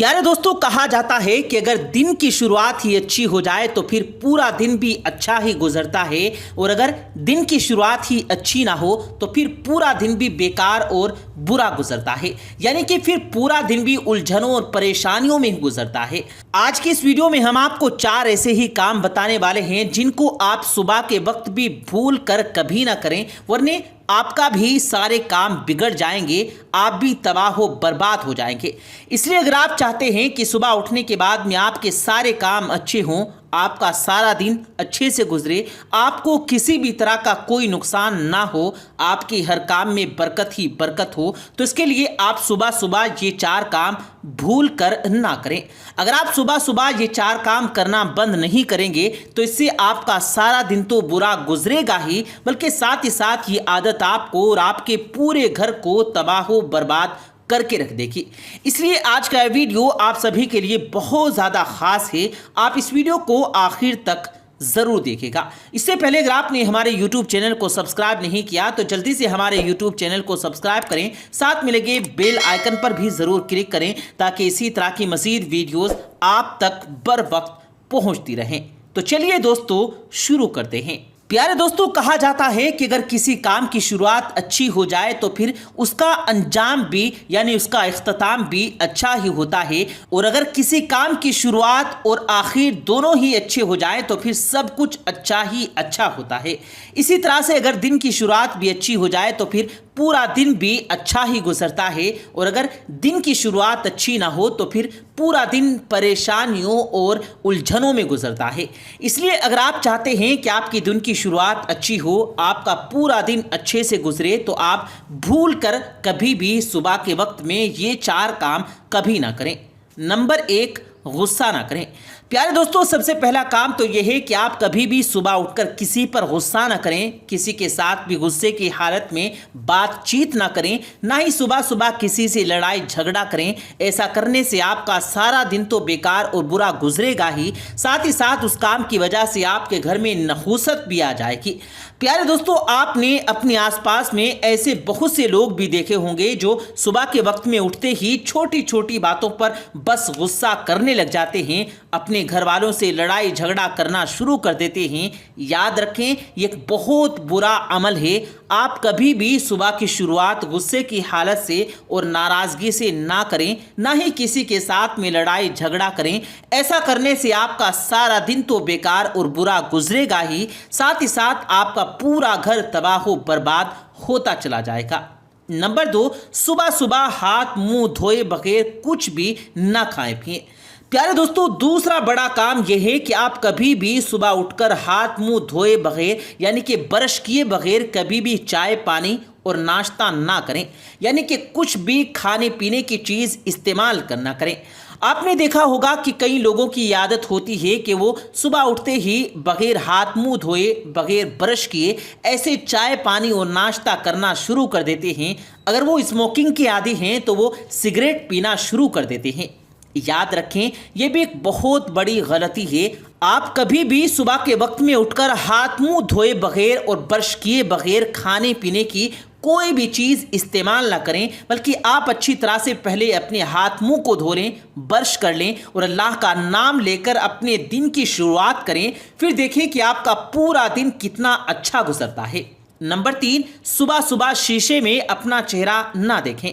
प्यारे दोस्तों, कहा जाता है कि अगर दिन की शुरुआत ही अच्छी हो जाए तो फिर पूरा दिन भी अच्छा ही गुजरता है, और अगर दिन की शुरुआत ही अच्छी ना हो तो फिर पूरा दिन भी बेकार और बुरा गुजरता है। यानी कि फिर पूरा दिन भी उलझनों और परेशानियों में ही गुजरता है। आज की इस वीडियो में हम आपको 4 ऐसे ही काम बताने वाले हैं जिनको आप सुबह के वक्त भी भूल कर कभी ना करें, वरने आपका भी सारे काम बिगड़ जाएंगे, आप भी तबाह हो बर्बाद हो जाएंगे। इसलिए अगर आप चाहते हैं कि सुबह उठने के बाद में आपके सारे काम अच्छे हों, आपका सारा दिन अच्छे से गुजरे, आपको किसी भी तरह का कोई नुकसान ना हो, आपके हर काम में बरकत ही बरकत हो, तो इसके लिए आप सुबह सुबह ये 4 काम भूल कर ना करें। अगर आप सुबह सुबह ये 4 काम करना बंद नहीं करेंगे तो इससे आपका सारा दिन तो बुरा गुजरेगा ही, बल्कि साथ ही साथ ये आदत आपको और आपके पूरे घर को तबाह बर्बाद करके रख देगी। इसलिए आज का वीडियो आप सभी के लिए बहुत ज़्यादा खास है। आप इस वीडियो को आखिर तक ज़रूर देखिएगा। इससे पहले अगर आपने हमारे YouTube चैनल को सब्सक्राइब नहीं किया तो जल्दी से हमारे YouTube चैनल को सब्सक्राइब करें, साथ में लगे बेल आइकन पर भी ज़रूर क्लिक करें ताकि इसी तरह की मज़ीद वीडियोज़ आप तक बर वक्त पहुँचती रहें। तो चलिए दोस्तों शुरू करते हैं। प्यारे दोस्तों, कहा जाता है कि अगर किसी काम की शुरुआत अच्छी हो जाए तो फिर उसका अंजाम भी यानी उसका इख्तिताम भी अच्छा ही होता है, और अगर किसी काम की शुरुआत और आखिर दोनों ही अच्छे हो जाए तो फिर सब कुछ अच्छा ही अच्छा होता है। इसी तरह से अगर दिन की शुरुआत भी अच्छी हो जाए तो फिर पूरा दिन भी अच्छा ही गुजरता है, और अगर दिन की शुरुआत अच्छी ना हो तो फिर पूरा दिन परेशानियों और उलझनों में गुजरता है। इसलिए अगर आप चाहते हैं कि आपकी दिन की शुरुआत अच्छी हो, आपका पूरा दिन अच्छे से गुजरे, तो आप भूल कर कभी भी सुबह के वक्त में ये 4 काम कभी ना करें। नंबर 1, गुस्सा ना करें। प्यारे दोस्तों, सबसे पहला काम तो यह है कि आप कभी भी सुबह उठकर किसी पर गुस्सा ना करें, किसी के साथ भी गुस्से की हालत में बातचीत ना करें, ना ही सुबह सुबह किसी से लड़ाई झगड़ा करें। ऐसा करने से आपका सारा दिन तो बेकार और बुरा गुजरेगा ही, साथ ही साथ उस काम की वजह से आपके घर में नहूसत भी आ जाएगी। प्यारे दोस्तों, आपने अपने आसपास में ऐसे बहुत से लोग भी देखे होंगे जो सुबह के वक्त में उठते ही छोटी छोटी बातों पर बस गुस्सा करने लग जाते हैं, अपने घर वालों से लड़ाई झगड़ा करना शुरू कर देते हैं। याद रखें, ये एक बहुत बुरा अमल है। आप कभी भी सुबह की शुरुआत गुस्से की हालत से और नाराज़गी से ना करें, ना ही किसी के साथ में लड़ाई झगड़ा करें। ऐसा करने से आपका सारा दिन तो बेकार और बुरा गुजरेगा ही, साथ ही साथ आपका पूरा घर तबाह बर्बाद होता चला जाएगा। नंबर 2, सुबह सुबह हाथ मुंह धोए बगैर कुछ भी ना खाएं पिएं। प्यारे दोस्तों, दूसरा बड़ा काम यह है कि आप कभी भी सुबह उठकर हाथ मुंह धोए बगैर यानी कि ब्रश किए बगैर कभी भी चाय पानी और नाश्ता ना करें, यानी कि कुछ भी खाने पीने की चीज़ इस्तेमाल करना करें। आपने देखा होगा कि कई लोगों की आदत होती है कि वो सुबह उठते ही बगैर हाथ मुंह धोए बगैर ब्रश किए ऐसे चाय पानी और नाश्ता करना शुरू कर देते हैं। अगर वो स्मोकिंग के आदी हैं तो वो सिगरेट पीना शुरू कर देते हैं। याद रखें, यह भी एक बहुत बड़ी गलती है। आप कभी भी सुबह के वक्त में उठकर हाथ मुंह धोए बगैर और ब्रश किए बगैर खाने पीने की कोई भी चीज़ इस्तेमाल ना करें, बल्कि आप अच्छी तरह से पहले अपने हाथ मुंह को धो लें, ब्रश कर लें और अल्लाह का नाम लेकर अपने दिन की शुरुआत करें। फिर देखें कि आपका पूरा दिन कितना अच्छा गुजरता है। नंबर 3, सुबह सुबह शीशे में अपना चेहरा ना देखें।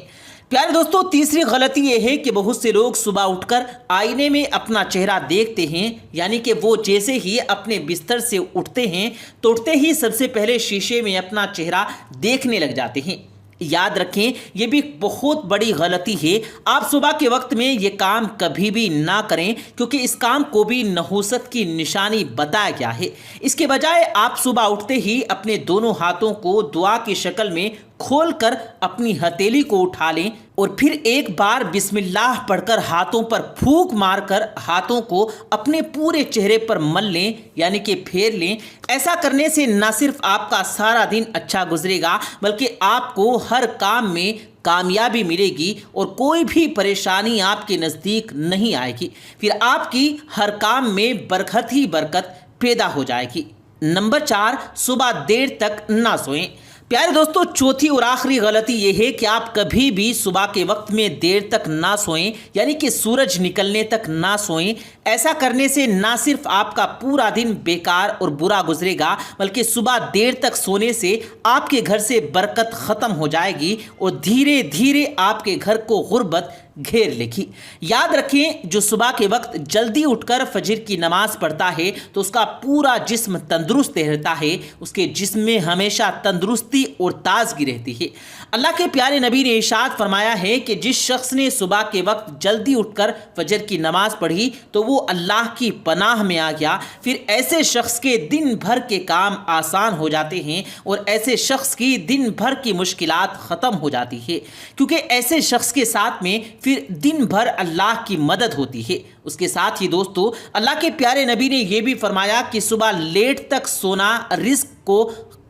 प्यारे दोस्तों, तीसरी गलती यह है कि बहुत से लोग सुबह उठकर आईने में अपना चेहरा देखते हैं, यानी कि वो जैसे ही अपने बिस्तर से उठते हैं तो उठते ही सबसे पहले शीशे में अपना चेहरा देखने लग जाते हैं। याद रखें, यह भी बहुत बड़ी गलती है। आप सुबह के वक्त में ये काम कभी भी ना करें, क्योंकि इस काम को भी नहूसत की निशानी बताया गया है। इसके बजाय आप सुबह उठते ही अपने दोनों हाथों को दुआ की शक्ल में खोलकर अपनी हथेली को उठा लें और फिर एक बार बिस्मिल्लाह पढ़कर हाथों पर फूंक मारकर हाथों को अपने पूरे चेहरे पर मल लें, यानी कि फेर लें। ऐसा करने से न सिर्फ आपका सारा दिन अच्छा गुजरेगा, बल्कि आपको हर काम में कामयाबी मिलेगी और कोई भी परेशानी आपके नज़दीक नहीं आएगी। फिर आपकी हर काम में बरकत ही बरकत पैदा हो जाएगी। नंबर 4, सुबह देर तक ना सोएं। प्यारे दोस्तों, चौथी और आखिरी गलती यह है कि आप कभी भी सुबह के वक्त में देर तक ना सोएं, यानी कि सूरज निकलने तक ना सोएं। ऐसा करने से ना सिर्फ आपका पूरा दिन बेकार और बुरा गुजरेगा, बल्कि सुबह देर तक सोने से आपके घर से बरकत ख़त्म हो जाएगी और धीरे धीरे आपके घर को गुर्बत घेर लेगी। याद रखें, जो सुबह के वक्त जल्दी उठकर फजर की नमाज पढ़ता है तो उसका पूरा जिस्म तंदुरुस्त रहता है, उसके जिस्म में हमेशा तंदुरुस्ती और ताजगी रहती है। अल्लाह के प्यारे नबी ने इरशाद फरमाया है कि जिस शख्स ने सुबह के वक्त जल्दी उठकर फजर की नमाज पढ़ी तो वो अल्लाह की पनाह में आ गया। फिर ऐसे शख्स के दिन भर के काम आसान हो जाते हैं और ऐसे शख्स की दिन भर की मुश्किलात ख़त्म हो जाती है, क्योंकि ऐसे शख्स के साथ में फिर दिन भर अल्लाह की मदद होती है। उसके साथ ही दोस्तों, अल्लाह के प्यारे नबी ने यह भी फरमाया कि सुबह लेट तक सोना रिस्क को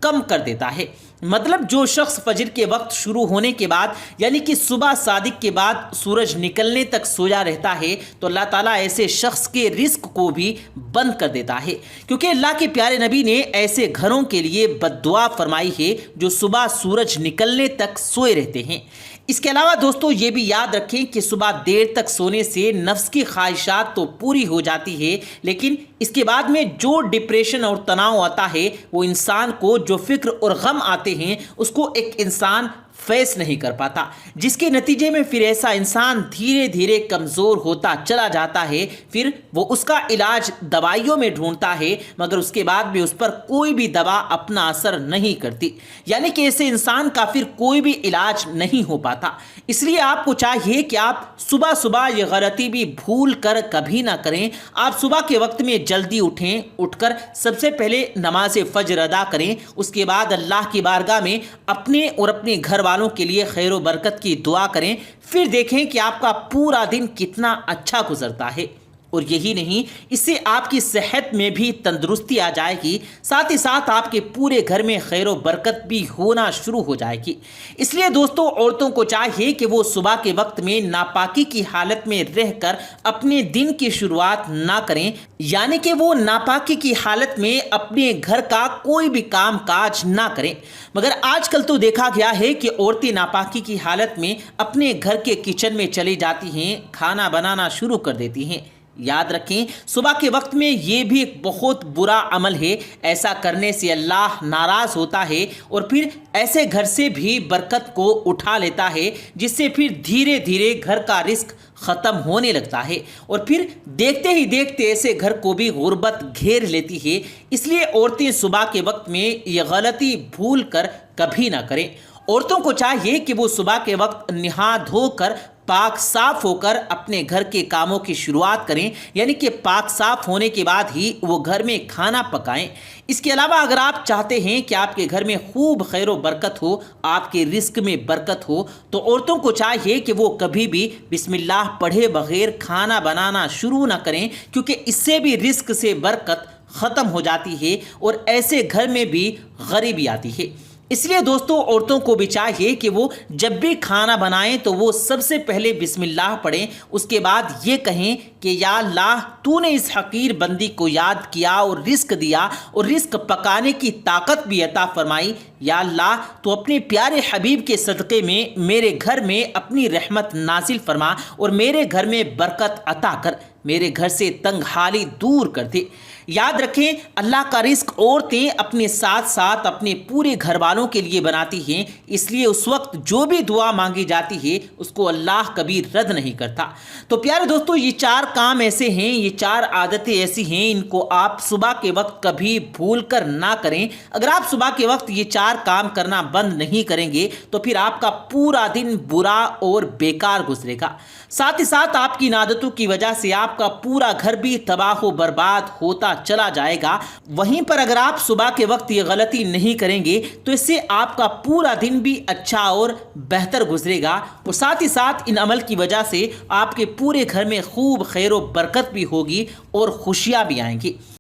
कम कर देता है। मतलब जो शख्स फजर के वक्त शुरू होने के बाद, यानी कि सुबह सादिक के बाद सूरज निकलने तक सोया रहता है तो अल्लाह ताला ऐसे शख्स के रिस्क को भी बंद कर देता है, क्योंकि अल्लाह के प्यारे नबी ने ऐसे घरों के लिए बद्दुआ फरमाई है जो सुबह सूरज निकलने तक सोए रहते हैं। इसके अलावा दोस्तों, ये भी याद रखें कि सुबह देर तक सोने से नफ्स की ख्वाहिशात तो पूरी हो जाती है, लेकिन इसके बाद में जो डिप्रेशन और तनाव आता है, वो इंसान को जो फिक्र और गम आते हैं उसको एक इंसान फेस नहीं कर पाता, जिसके नतीजे में फिर ऐसा इंसान धीरे धीरे कमज़ोर होता चला जाता है। फिर वो उसका इलाज दवाइयों में ढूंढता है, मगर उसके बाद भी उस पर कोई भी दवा अपना असर नहीं करती, यानी कि ऐसे इंसान का फिर कोई भी इलाज नहीं हो पाता। इसलिए आपको चाहिए कि आप सुबह सुबह ये गलती भी भूल कर कभी ना करें। आप सुबह के वक्त में जल्दी उठें, उठकर सबसे पहले नमाज फजर अदा करें, उसके बाद अल्लाह की बारगाह में अपने और अपने घर वालों के लिए खैर व बरकत की दुआ करें। फिर देखें कि आपका पूरा दिन कितना अच्छा गुजरता है। और यही नहीं, इससे आपकी सेहत में भी तंदुरुस्ती आ जाएगी, साथ ही साथ आपके पूरे घर में खैर व बरकत भी होना शुरू हो जाएगी। इसलिए दोस्तों, औरतों को चाहिए कि वो सुबह के वक्त में नापाकी की हालत में रहकर अपने दिन की शुरुआत ना करें, यानी कि वो नापाकी की हालत में अपने घर का कोई भी काम काज ना करें। मगर आजकल तो देखा गया है कि औरतें नापाकी की हालत में अपने घर के किचन में चली जाती हैं, खाना बनाना शुरू कर देती हैं। याद रखें, सुबह के वक्त में ये भी एक बहुत बुरा अमल है। ऐसा करने से अल्लाह नाराज़ होता है और फिर ऐसे घर से भी बरकत को उठा लेता है, जिससे फिर धीरे धीरे घर का रिस्क ख़त्म होने लगता है और फिर देखते ही देखते ऐसे घर को भी गुर्बत घेर लेती है। इसलिए औरतें सुबह के वक्त में ये गलती भूल कर कभी ना करें। औरतों को चाहिए कि वो सुबह के वक्त नहा धोकर पाक साफ होकर अपने घर के कामों की शुरुआत करें, यानी कि पाक साफ होने के बाद ही वो घर में खाना पकाएं। इसके अलावा अगर आप चाहते हैं कि आपके घर में खूब खैर व बरकत हो, आपके रिस्क में बरकत हो, तो औरतों को चाहिए कि वो कभी भी बिस्मिल्लाह पढ़े बगैर खाना बनाना शुरू ना करें, क्योंकि इससे भी रिस्क से बरकत ख़त्म हो जाती है और ऐसे घर में भी गरीबी आती है। इसलिए दोस्तों, औरतों को भी चाहिए कि वो जब भी खाना बनाएं तो वो सबसे पहले बिस्मिल्लाह पढ़ें, उसके बाद ये कहें कि या अल्लाह, तूने इस हकीर बंदी को याद किया और रिस्क दिया और रिस्क पकाने की ताकत भी अता फरमाई। या अल्लाह, तो अपने प्यारे हबीब के सदक़े में मेरे घर में अपनी रहमत नाजिल फरमा और मेरे घर में बरकत अता कर, मेरे घर से तंगहाली दूर कर दे। याद रखें, अल्लाह का रिस्क औरतें अपने साथ साथ अपने पूरे घर वालों के लिए बनाती हैं, इसलिए उस वक्त जो भी दुआ मांगी जाती है उसको अल्लाह कभी रद्द नहीं करता। तो प्यारे दोस्तों, ये 4 काम ऐसे हैं, ये 4 आदतें ऐसी हैं, इनको आप सुबह के वक्त कभी भूल कर ना करें। अगर आप सुबह के वक्त ये 4 काम करना बंद नहीं करेंगे तो फिर आपका पूरा दिन बुरा और बेकार गुजरेगा। साथ ही साथ आपकी इन आदतों की वजह से आपका पूरा घर भी तबाह व बर्बाद होता चला जाएगा। वहीं पर अगर आप सुबह के वक्त ये गलती नहीं करेंगे तो इससे आपका पूरा दिन भी अच्छा और बेहतर गुजरेगा और साथ ही साथ इन अमल की वजह से आपके पूरे घर में खूब खैर व बरकत भी होगी और खुशियाँ भी आएंगी।